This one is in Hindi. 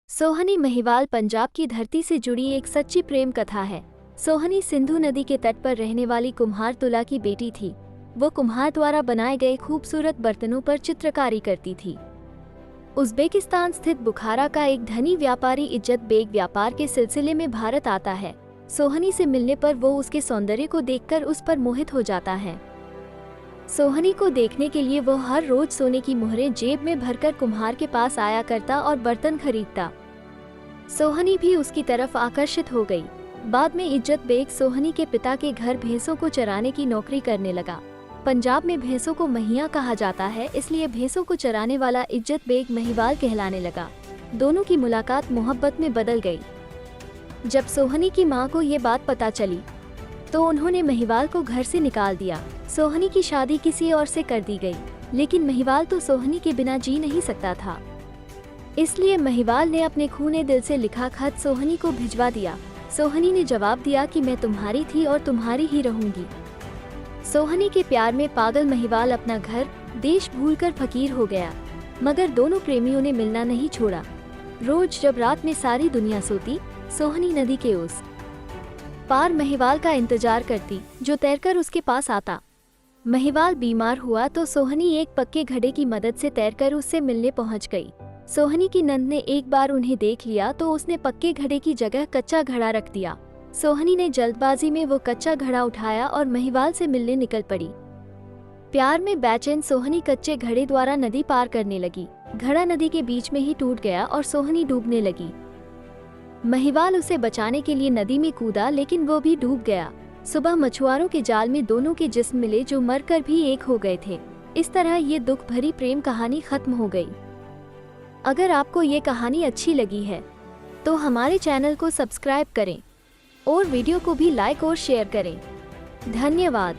सोहनी महिवाल पंजाब की धरती से जुड़ी एक सच्ची प्रेम कथा है। सोहनी सिंधु नदी के तट पर रहने वाली कुम्हार तुला की बेटी थी। वो कुम्हार द्वारा बनाए गए खूबसूरत बर्तनों पर चित्रकारी करती थी। उज़्बेकिस्तान स्थित बुखारा का एक धनी व्यापारी इज्जत बेग व्यापार के सिलसिले में भारत आता है। सोहनी से मिलने पर वो उसके सौंदर्य को देखकर उस पर मोहित हो जाता है। सोहनी को देखने के लिए वो हर रोज सोने की मुहरें जेब में भरकर कुम्हार के पास आया करता और बर्तन खरीदता। सोहनी भी उसकी तरफ आकर्षित हो गई। बाद में इज्जत बेग सोहनी के पिता के घर भैंसों को चराने की नौकरी करने लगा। पंजाब में भैंसों को महिया कहा जाता है, इसलिए भैंसों को चराने वाला इज्जत बेग महिवाल कहलाने लगा। दोनों की मुलाकात मोहब्बत में बदल गई। जब सोहनी की मां को ये बात पता चली तो उन्होंने महिवाल को घर से निकाल दिया। सोहनी की शादी किसी और से कर दी गई, लेकिन महिवाल तो सोहनी के बिना जी नहीं सकता था। इसलिए महिवाल ने अपने खूने दिल से लिखा खत सोहनी को भिजवा दिया। सोहनी ने जवाब दिया कि मैं तुम्हारी थी और तुम्हारी ही रहूंगी। सोहनी के प्यार में पागल महिवाल अपना घर देश भूलकर फकीर हो गया, मगर दोनों प्रेमियों ने मिलना नहीं छोड़ा। रोज जब रात में सारी दुनिया सोती, सोहनी नदी के उस पार महिवाल का इंतजार करती, जो तैरकर उसके पास आता। महिवाल बीमार हुआ तो सोहनी एक पक्के घड़े की मदद से तैरकर उससे मिलने पहुंच गई। सोहनी की नंद ने एक बार उन्हें देख लिया तो उसने पक्के घड़े की जगह कच्चा घड़ा रख दिया। सोहनी ने जल्दबाजी में वो कच्चा घड़ा उठाया और महिवाल से मिलने निकल पड़ी। प्यार में बेचैन सोहनी कच्चे घड़े द्वारा नदी पार करने लगी। घड़ा नदी के बीच में ही टूट गया और सोहनी डूबने लगी। महिवाल उसे बचाने के लिए नदी में कूदा, लेकिन वो भी डूब गया। सुबह मछुआरों के जाल में दोनों के जिस्म मिले, जो मरकर भी एक हो गए थे। इस तरह ये दुख भरी प्रेम कहानी खत्म हो गई। अगर आपको ये कहानी अच्छी लगी है तो हमारे चैनल को सब्सक्राइब करें और वीडियो को भी लाइक और शेयर करें। धन्यवाद।